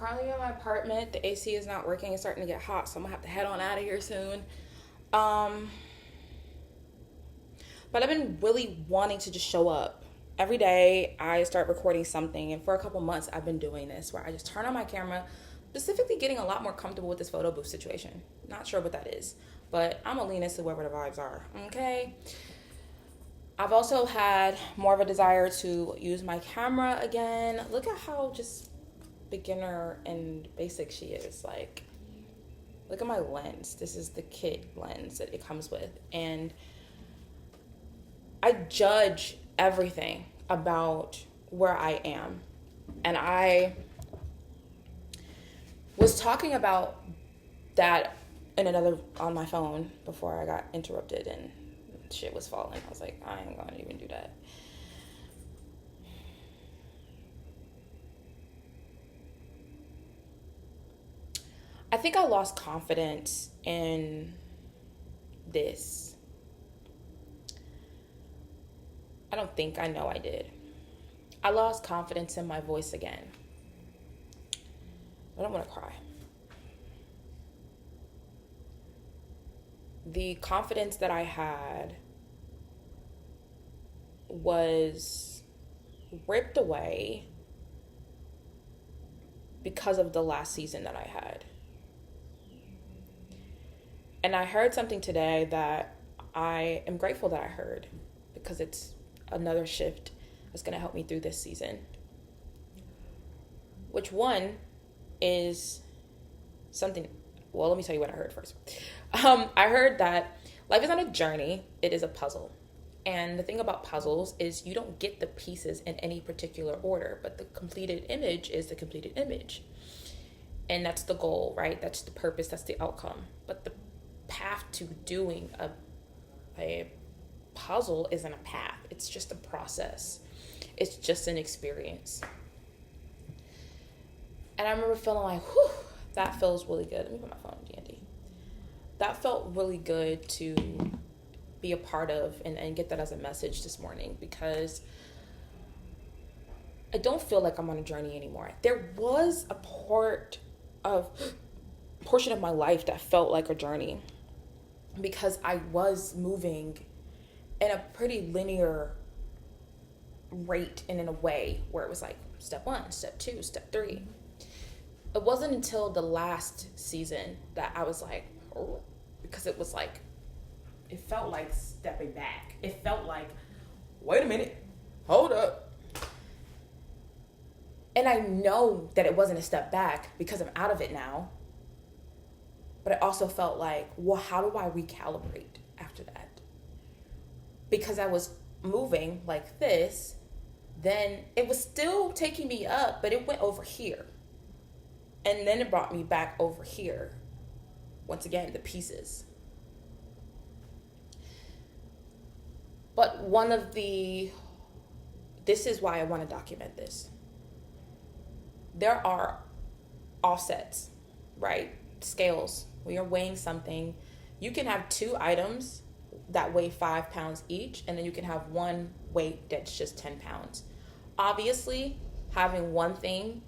currently in my apartment. The AC is not working. It's starting to get hot, so I'm gonna have to head on out of here soon. Um, but I've been really wanting to just show up. Every day I start recording something, and for a couple months I've been doing this where I just turn on my camera, specifically getting a lot more comfortable with this photo booth situation. Not sure what that is, but I'm gonna lean into wherever the vibes are, okay? I've also had more of a desire to use my camera again. Look at how just beginner and basic she is. Like, look at my lens. This is the kit lens that it comes with. And I judge everything about where I am. And I was talking about that in another on my phone before I got interrupted and shit was falling. I was like, I ain't gonna even do that. I think I lost confidence in this. I don't think, I know I did. I lost confidence in my voice again. I don't want to cry. The confidence that I had was ripped away because of the last season that I had. And I heard something today that I am grateful that I heard, because it's another shift that's going to help me through this season. Which one is something, well, let me tell you what I heard first. I heard that life is not a journey, it is a puzzle. And the thing about puzzles is you don't get the pieces in any particular order, but the completed image is the completed image. And that's the goal, right? That's the purpose, that's the outcome. But the path to doing a puzzle isn't a path. It's just a process. It's just an experience. And I remember feeling like, whew, that feels really good. Let me put my phone in D&D. That felt really good to be a part of and get that as a message this morning, because I don't feel like I'm on a journey anymore. There was a portion of my life that felt like a journey, because I was moving in a pretty linear rate and in a way where it was like step 1, step 2, step 3. It wasn't until the last season that I was like, oh, because it was like, it felt like stepping back. It felt like, wait a minute, hold up. And I know that it wasn't a step back because I'm out of it now. But it also felt like, well, how do I recalibrate after that? Because I was moving like this, then it was still taking me up, but it went over here. And then it brought me back over here. Once again, the pieces. But this is why I want to document this. There are offsets, right? Scales. When you're weighing something, you can have 2 items that weigh 5 pounds each, and then you can have one weight that's just 10 pounds. Obviously, having one thing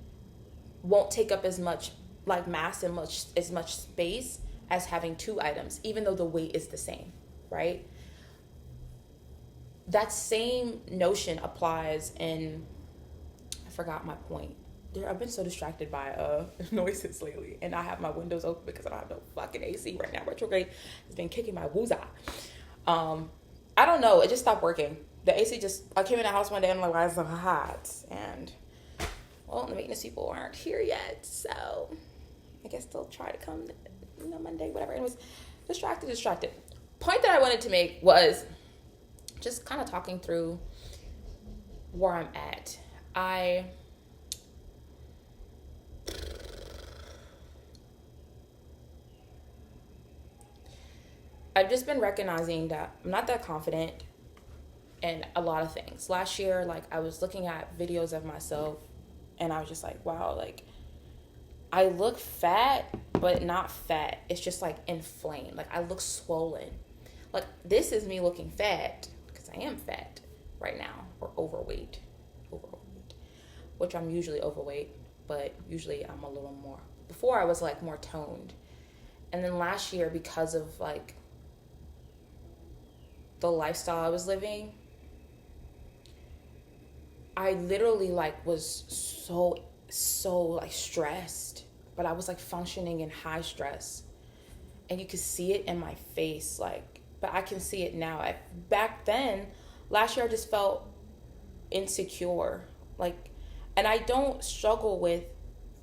won't take up as much like mass and as much space as having 2 items, even though the weight is the same, right? That same notion applies in, I forgot my point. I've been so distracted by noises lately, and I have my windows open because I don't have no fucking AC right now. Retrograde has been kicking my woozah. I don't know. It just stopped working. The AC I came in the house one day and I'm like, why is it so hot? And, well, the maintenance people aren't here yet, so I guess they'll try to come, Monday, whatever. Anyways, distracted. Point that I wanted to make was just kind of talking through where I'm at. I've just been recognizing that I'm not that confident in a lot of things. Last year, like, I was looking at videos of myself and I was just like, wow, like, I look fat, but not fat. It's just like inflamed. Like, I look swollen. Like, this is me looking fat because I am fat right now, or overweight, which I'm usually overweight. but usually I'm a little more. Before I was like more toned. And then last year, because of like the lifestyle I was living, I literally like was so like stressed, but I was like functioning in high stress, and you could see it in my face, like, but I can see it now. Back then, last year, I just felt insecure, like, and I don't struggle with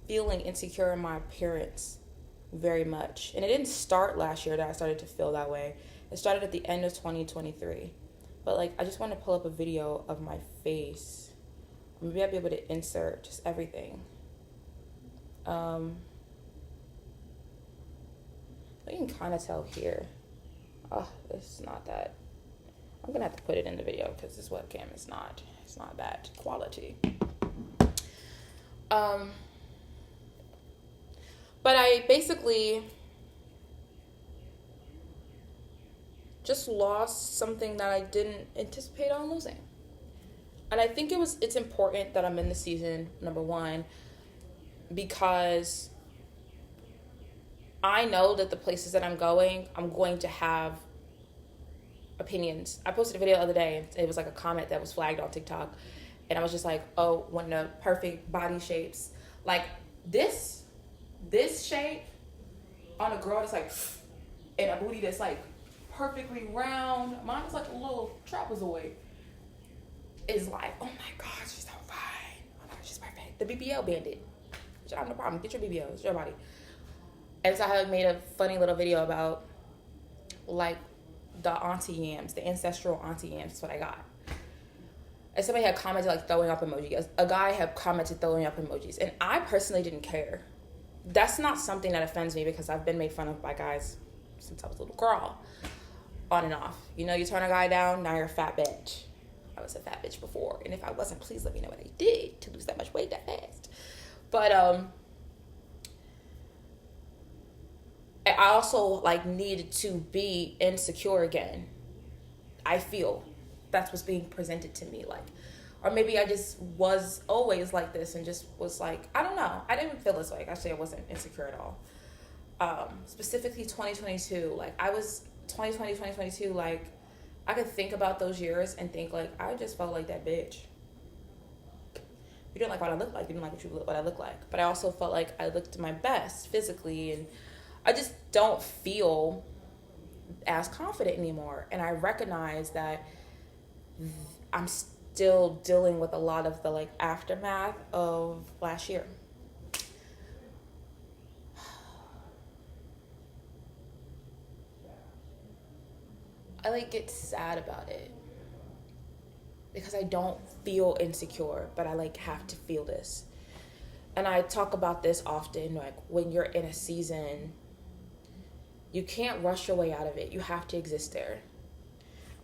feeling insecure in my appearance very much. And it didn't start last year that I started to feel that way. It started at the end of 2023. But like, I just want to pull up a video of my face. Maybe I'll be able to insert just everything. You can kind of tell here. Oh, it's not that. I'm gonna have to put it in the video because this webcam is not. It's not that quality. But I basically just lost something that I didn't anticipate on losing. And I think it's important that I'm in the season, number one, because I know that the places that I'm going to have opinions. I posted a video the other day, and it was like a comment that was flagged on TikTok, and I was just like, oh, one of the perfect body shapes. Like this shape on a girl that's like, and a booty that's like perfectly round. Mine is like a little trapezoid. Is like, oh my God, she's so fine. Oh my God, she's perfect. The BBL bandit. I have no problem. Get your BBL. It's your body. And so I had made a funny little video about like the auntie yams, the ancestral auntie yams. That's what I got. And somebody had commented like throwing up emojis. A guy had commented throwing up emojis. And I personally didn't care. That's not something that offends me because I've been made fun of by guys since I was a little girl. On and off. You know, you turn a guy down, now you're a fat bitch. I was a fat bitch before. And if I wasn't, please let me know what I did to lose that much weight that fast. But I also like needed to be insecure again. I feel that's what's being presented to me, like, or maybe I just was always like this and just was like, I don't know. I didn't feel this way. Actually, I wasn't insecure at all. Specifically 2022, like I was 2020, 2022, like I could think about those years and think like, I just felt like that bitch. You didn't like what I looked like. You didn't like what I looked like. But I also felt like I looked my best physically, and I just don't feel as confident anymore. And I recognize that I'm still dealing with a lot of the like aftermath of last year. I like get sad about it because I don't feel insecure, but I like have to feel this. And I talk about this often, like when you're in a season, you can't rush your way out of it. You have to exist there.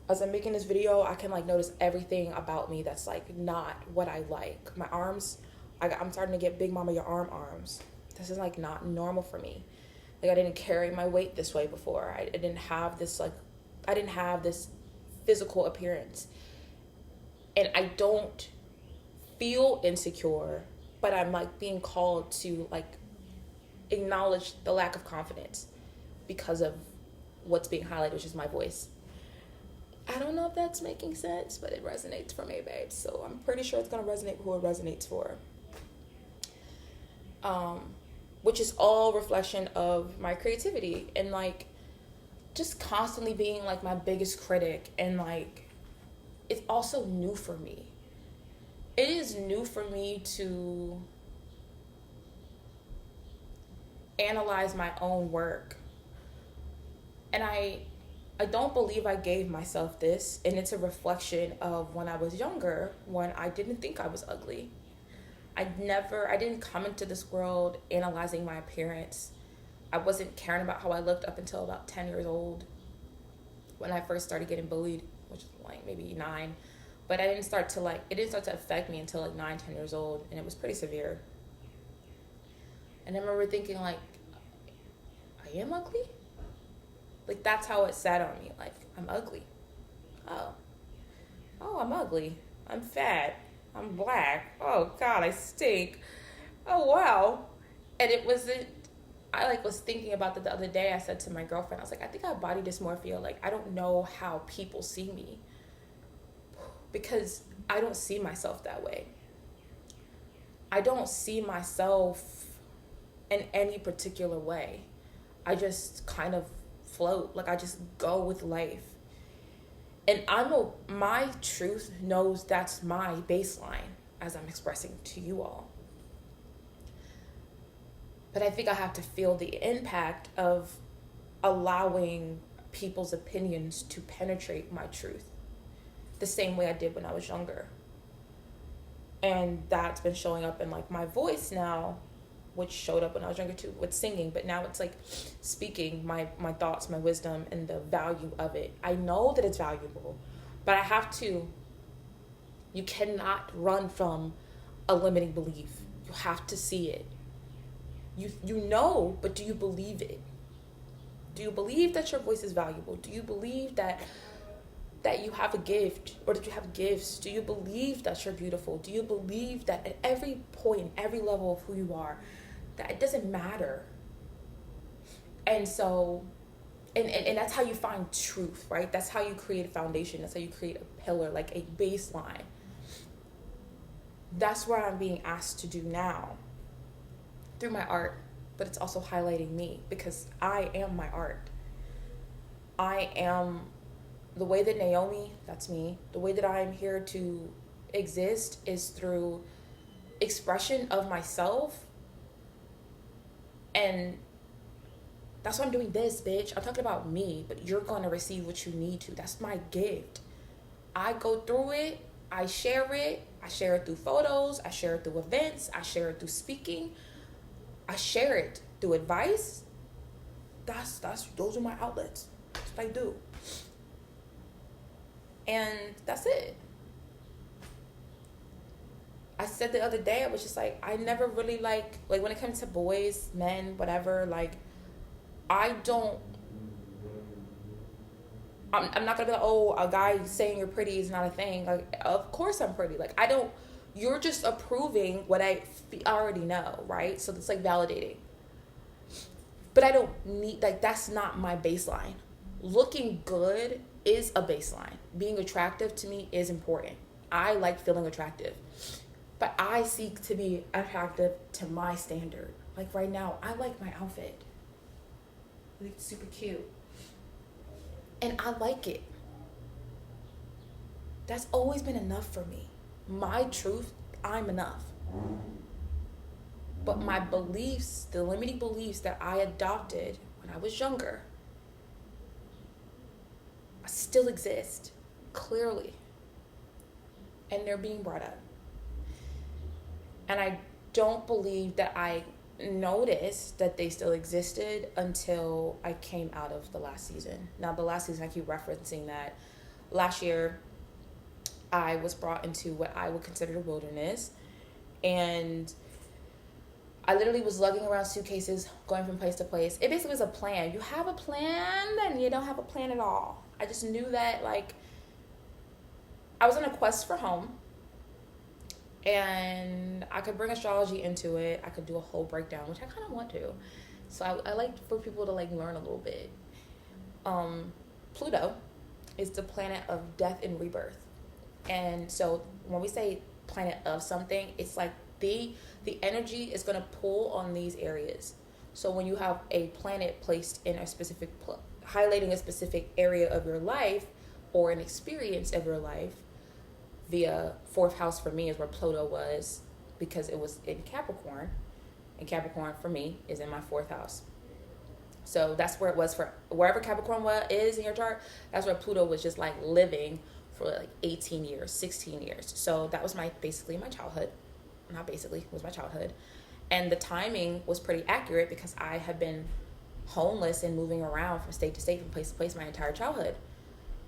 As I'm making this video, I can like notice everything about me that's like not what I like. My arms, I'm starting to get big mama your arms. This is like not normal for me. Like I didn't carry my weight this way before. I didn't have this physical appearance. And I don't feel insecure, but I'm like being called to like acknowledge the lack of confidence because of what's being highlighted, which is my voice. I don't know if that's making sense, but it resonates for me, babe. So I'm pretty sure it's gonna resonate who it resonates for. Which is all reflection of my creativity and like just constantly being like my biggest critic, and like it's also new for me. It is new for me to analyze my own work. And I don't believe I gave myself this, and it's a reflection of when I was younger, when I didn't think I was ugly. I didn't come into this world analyzing my appearance. I wasn't caring about how I looked up until about 10 years old when I first started getting bullied, which is like maybe 9. But it didn't start to affect me until like 9, 10 years old, and it was pretty severe. And I remember thinking like, I am ugly? Like that's how it sat on me, like I'm ugly. Oh, I'm ugly. I'm fat. I'm black. Oh God, I stink. Oh wow. And it wasn't, I like was thinking about that the other day. I said to my girlfriend, I was like, I think I have body dysmorphia. Like I don't know how people see me because I don't see myself that way. I don't see myself in any particular way. I just kind of float. Like I just go with life. And my truth knows that's my baseline as I'm expressing to you all. But I think I have to feel the impact of allowing people's opinions to penetrate my truth the same way I did when I was younger. And that's been showing up in like my voice now, which showed up when I was younger too with singing, but now it's like speaking my thoughts, my wisdom, and the value of it. I know that it's valuable, but I have to, you cannot run from a limiting belief. You have to see it. You know, but do you believe it? Do you believe that your voice is valuable? Do you believe that you have a gift, or that you have gifts? Do you believe that you're beautiful? Do you believe that at every point, every level of who you are, that it doesn't matter? And so, and that's how you find truth, right? That's how you create a foundation. That's how you create a pillar, like a baseline. That's what I'm being asked to do now through my art, but it's also highlighting me because I am my art. I am the way that Naomi, that's me, the way that I'm here to exist is through expression of myself. And that's why I'm doing this, bitch. I'm talking about me, but you're going to receive what you need to. That's my gift. I go through it. I share it. I share it through photos. I share it through events. I share it through speaking. I share it through advice. Those are my outlets. That's what I do. And that's it. I said the other day, I was just like, I never really like when it comes to boys, men, whatever, like, I'm not going to be like, oh, a guy saying you're pretty is not a thing. Like, of course I'm pretty. Like, you're just approving what I already know, right? So it's like validating. But I don't need, like, that's not my baseline. Looking good is a baseline. Being attractive to me is important. I like feeling attractive. But I seek to be attractive to my standard. Like right now, I like my outfit. It's super cute. And I like it. That's always been enough for me. My truth, I'm enough. But my beliefs, the limiting beliefs that I adopted when I was younger, still exist, clearly. And they're being brought up. And I don't believe that I noticed that they still existed until I came out of the last season. Now, the last season, I keep referencing that. Last year, I was brought into what I would consider the wilderness. And I literally was lugging around suitcases, going from place to place. It basically was a plan. You have a plan, then you don't have a plan at all. I just knew that, like, I was on a quest for home. And I could bring astrology into it. I could do a whole breakdown, which I kind of want to. So I like for people to like learn a little bit. Pluto is the planet of death and rebirth. And so when we say planet of something, it's like the energy is going to pull on these areas. So when you have a planet placed in a specific, highlighting a specific area of your life or an experience of your life, via fourth house for me is where Pluto was because it was in Capricorn, and Capricorn for me is in my fourth house. So that's where it was for wherever Capricorn is in your chart. That's where Pluto was just like living for like 18 years, 16 years. So that was basically my childhood. Not basically, it was my childhood. And the timing was pretty accurate because I had been homeless and moving around from state to state, from place to place my entire childhood.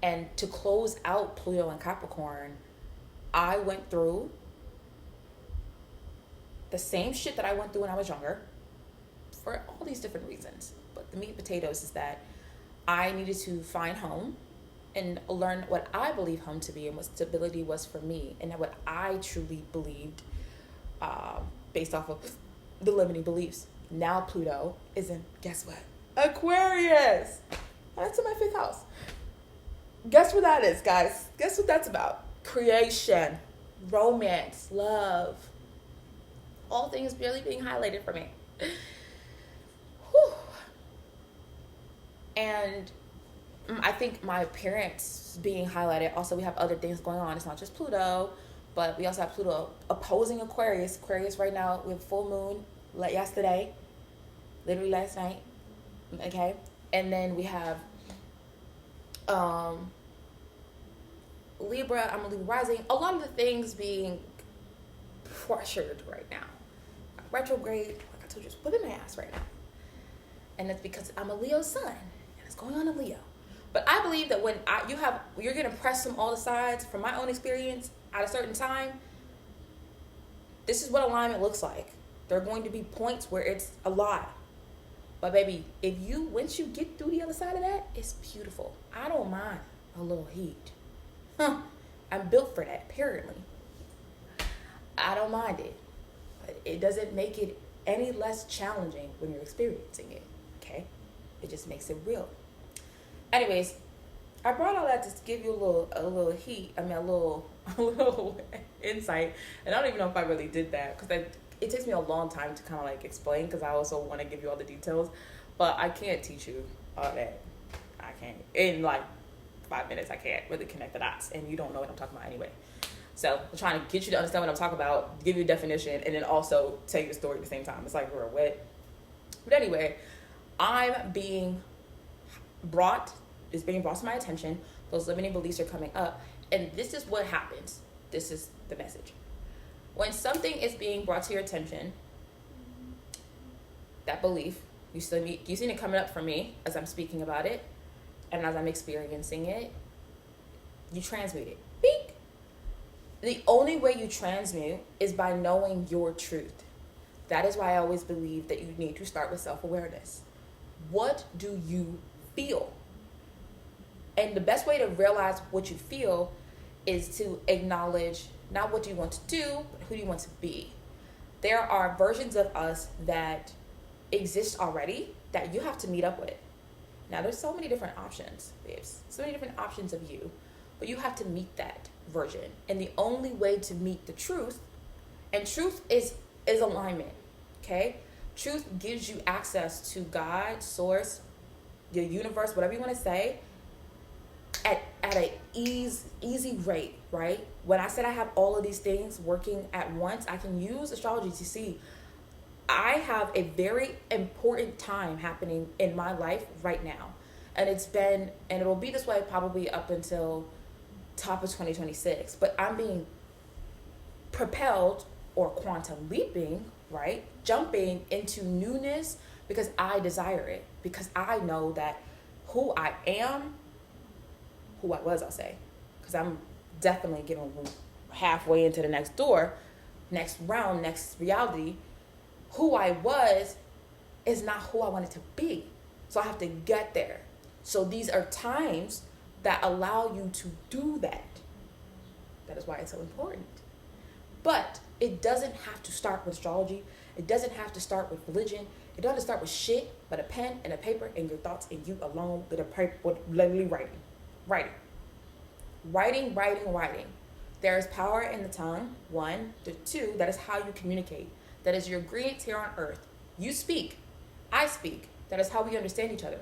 And to close out Pluto and Capricorn, I went through the same shit that I went through when I was younger for all these different reasons. But the meat and potatoes is that I needed to find home and learn what I believe home to be and what stability was for me and what I truly believed based off of the limiting beliefs. Now Pluto is in, guess what? Aquarius. That's in my 5th house. Guess what that is, guys? Guess what that's about? Creation, romance, love. All things really being highlighted for me. Whew. And I think my appearance being highlighted. Also, we have other things going on. It's not just Pluto, but we also have Pluto opposing Aquarius. Aquarius right now, we have full moon yesterday, literally last night. Okay, and then we have Libra. I'm a Libra rising. A lot of the things being pressured right now. Retrograde, like I told you, it's whipping my ass right now, and it's because I'm a Leo sun, and it's going on a Leo. But I believe that when you're gonna press from all the sides. From my own experience, at a certain time, this is what alignment looks like. There are going to be points where it's a lot. But baby, once you get through the other side of that, it's beautiful. I don't mind a little heat. I'm built for that, apparently. I don't mind it. But it doesn't make it any less challenging when you're experiencing it, okay? It just makes it real. Anyways, I brought all that to give you a little insight. And I don't even know if I really did that, because it takes me a long time to kind of like explain, because I also want to give you all the details, but I can't teach you all that. I can't. In like 5 minutes, I can't really connect the dots, and you don't know what I'm talking about anyway. So I'm trying to get you to understand what I'm talking about, give you a definition, and then also tell you the story at the same time. It's like we're wet. But anyway, it's being brought to my attention. Those limiting beliefs are coming up, and this is what happens. This is the message. When something is being brought to your attention, that belief, you see it coming up for me as I'm speaking about it, and as I'm experiencing it, you transmute it. Beep. The only way you transmute is by knowing your truth. That is why I always believe that you need to start with self-awareness. What do you feel? And the best way to realize what you feel is to acknowledge not what you want to do, but who you want to be. There are versions of us that exist already that you have to meet up with. Now, there's so many different options, babes. So many different options of you. But you have to meet that version. And the only way to meet the truth, and truth is alignment, okay? Truth gives you access to God, source, the universe, whatever you want to say, at an easy rate, right? When I said I have all of these things working at once, I can use astrology to see I have a very important time happening in my life right now. And it'll be this way probably up until top of 2026. But I'm being propelled or quantum leaping, right? Jumping into newness because I desire it. Because I know that who I am, who I was, I'll say. Because I'm definitely getting halfway into the next door, next round, next reality. Who I was is not who I wanted to be. So I have to get there. So these are times that allow you to do that. That is why it's so important. But it doesn't have to start with astrology. It doesn't have to start with religion. It doesn't start with shit, but a pen and a paper and your thoughts and you alone with a paper, with literally writing. Writing. There is power in the tongue, 1. 2, that is how you communicate. That is your ingredients here on earth. You speak. I speak. That is how we understand each other.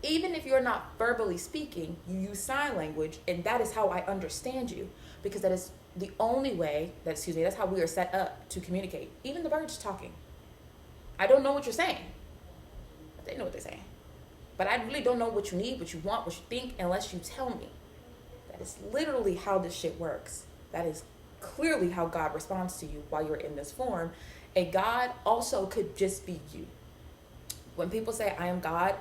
Even if you're not verbally speaking, you use sign language, and that is how I understand you. Because that is the only way, that's how we are set up to communicate. Even the birds talking. I don't know what you're saying. But they know what they're saying. But I really don't know what you need, what you want, what you think, unless you tell me. That is literally how this shit works. That is clearly how God responds to you while you're in this form. And God also could just be you. When people say, I am God,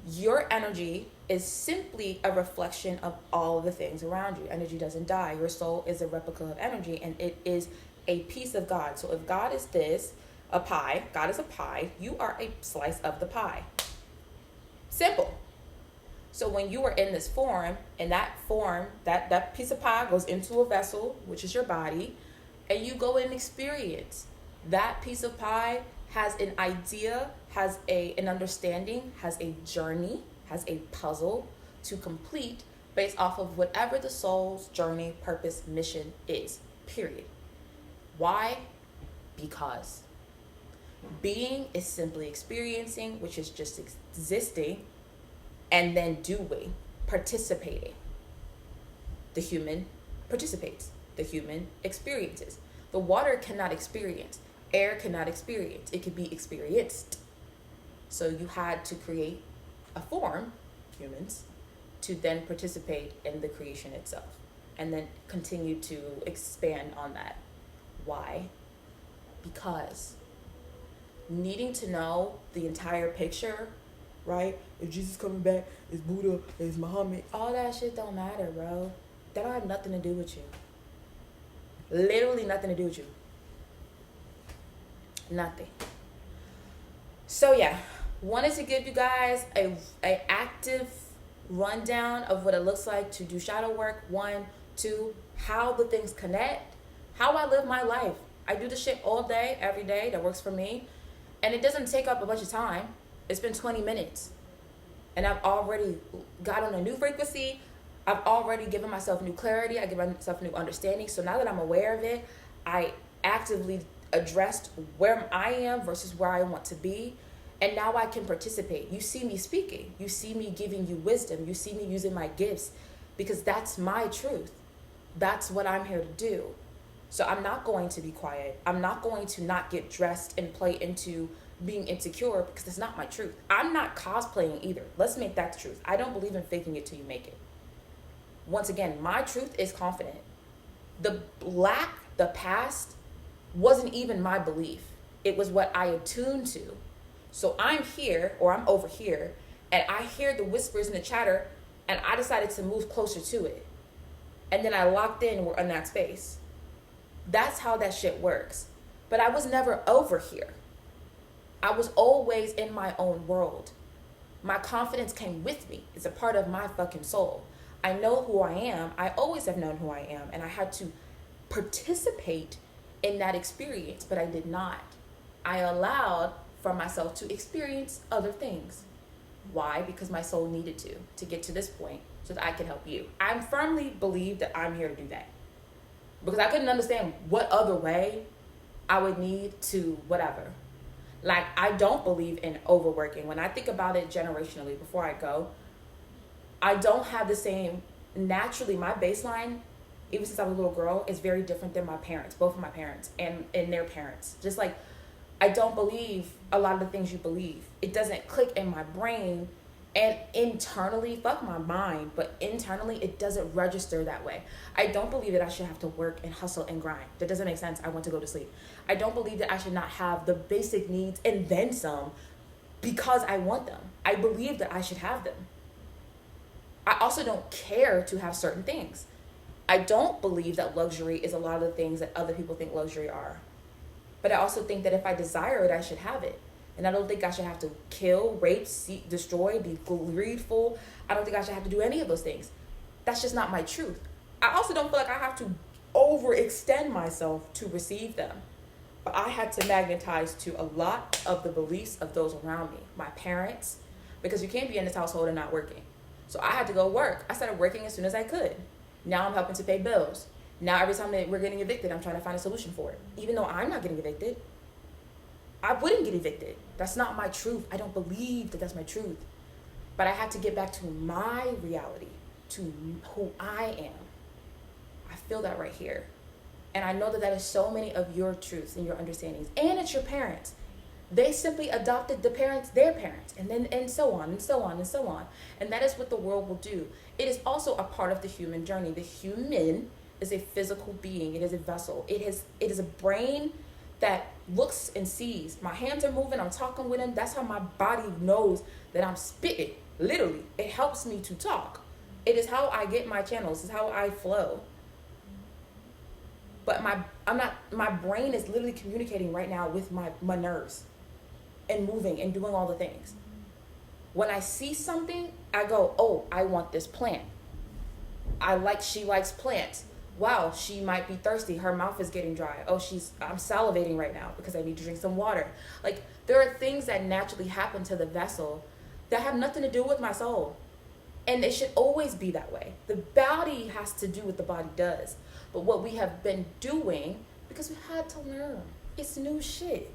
your energy is simply a reflection of all of the things around you. Energy doesn't die. Your soul is a replica of energy, and it is a piece of God. So if God is a pie, God is a pie, you are a slice of the pie. Simple. So when you are in this form, and that form, that piece of pie goes into a vessel, which is your body, and you go and experience. That piece of pie has an idea, has an understanding, has a journey, has a puzzle to complete based off of whatever the soul's journey, purpose, mission is, period. Why? Because being is simply experiencing, which is just existing, and then doing, participating. The human participates. The human experiences. The water cannot experience. Air cannot experience. It can be experienced. So you had to create a form, humans, to then participate in the creation itself. And then continue to expand on that. Why? Because needing to know the entire picture, right? Is Jesus coming back? Is Buddha? Is Muhammad? All that shit don't matter, bro. That don't have nothing to do with you. Literally nothing to do with you. Nothing. So yeah, wanted to give you guys a active rundown of what it looks like to do shadow work. 1, 2, how the things connect, how I live my life. I do this shit all day, every day. That works for me. And it doesn't take up a bunch of time. It's been 20 minutes. And I've already got on a new frequency. I've already given myself new clarity. I give myself new understanding. So now that I'm aware of it, I actively addressed where I am versus where I want to be. And now I can participate. You see me speaking. You see me giving you wisdom. You see me using my gifts because that's my truth. That's what I'm here to do. So I'm not going to be quiet. I'm not going to not get dressed and play into being insecure because that's not my truth. I'm not cosplaying either. Let's make that the truth. I don't believe in faking it till you make it. Once again, my truth is confident. The past wasn't even my belief. It was what I attuned to. So I'm here or I'm over here and I hear the whispers and the chatter and I decided to move closer to it. And then I locked in that space. That's how that shit works. But I was never over here. I was always in my own world. My confidence came with me. It's a part of my fucking soul. I know who I am. I always have known who I am. And I had to participate in that experience, but I did not. I allowed for myself to experience other things. Why? Because my soul needed to get to this point so that I could help you. I firmly believe that I'm here to do that. Because I couldn't understand what other way I would need to whatever. Like, I don't believe in overworking. When I think about it generationally, before I go, I don't have the same, naturally, my baseline, even since I was a little girl, is very different than my parents, both of my parents and their parents. Just like, I don't believe a lot of the things you believe. It doesn't click in my brain. And internally, fuck my mind, but internally, it doesn't register that way. I don't believe that I should have to work and hustle and grind. That doesn't make sense. I want to go to sleep. I don't believe that I should not have the basic needs and then some because I want them. I believe that I should have them. I also don't care to have certain things. I don't believe that luxury is a lot of the things that other people think luxury are. But I also think that if I desire it, I should have it. And I don't think I should have to kill, rape, destroy, be greedful. I don't think I should have to do any of those things. That's just not my truth. I also don't feel like I have to overextend myself to receive them. But I had to magnetize to a lot of the beliefs of those around me. My parents, because you can't be in this household and not working. So I had to go work. I started working as soon as I could. Now I'm helping to pay bills. Now every time that we're getting evicted, I'm trying to find a solution for it. Even though I'm not getting evicted. I wouldn't get evicted. That's not my truth. I don't believe that that's my truth. But I had to get back to my reality, to who I am. I feel that right here. And I know that that is so many of your truths and your understandings. And it's your parents. They simply adopted their parents, and so on, and so on, and so on. And that is what the world will do. It is also a part of the human journey. The human is a physical being. It is a vessel. It is a brain that looks and sees. My hands are moving, I'm talking with him. That's how my body knows that I'm spitting. Literally, it helps me to talk. It is how I get my channels. It's how I flow. But my brain is literally communicating right now with my nerves and moving and doing all the things. When I see something, I go, oh, I want this plant. She likes plants. wow, she might be thirsty. Her mouth is getting dry. Oh, I'm salivating right now because I need to drink some water. Like, there are things that naturally happen to the vessel that have nothing to do with my soul. And it should always be that way. The body has to do what the body does. But what we have been doing, because we had to learn, it's new shit.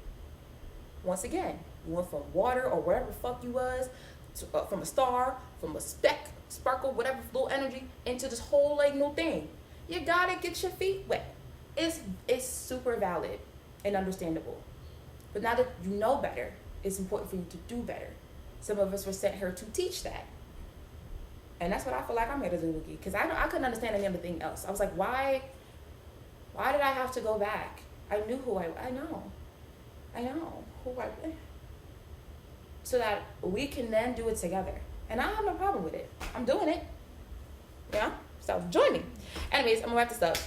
Once again, you went from water or whatever the fuck you was, to, from a star, from a speck, sparkle, whatever, little energy, into this whole like new thing. You gotta get your feet wet. It's super valid and understandable. But now that you know better, it's important for you to do better. Some of us were sent here to teach that. And that's what I feel like I'm here to do, Wookie. Because I couldn't understand anything else. I was like, why did I have to go back? I knew who I know who I so that we can then do it together. And I have no problem with it. I'm doing it. Yeah? So join me. Anyways, I'm gonna wrap this up.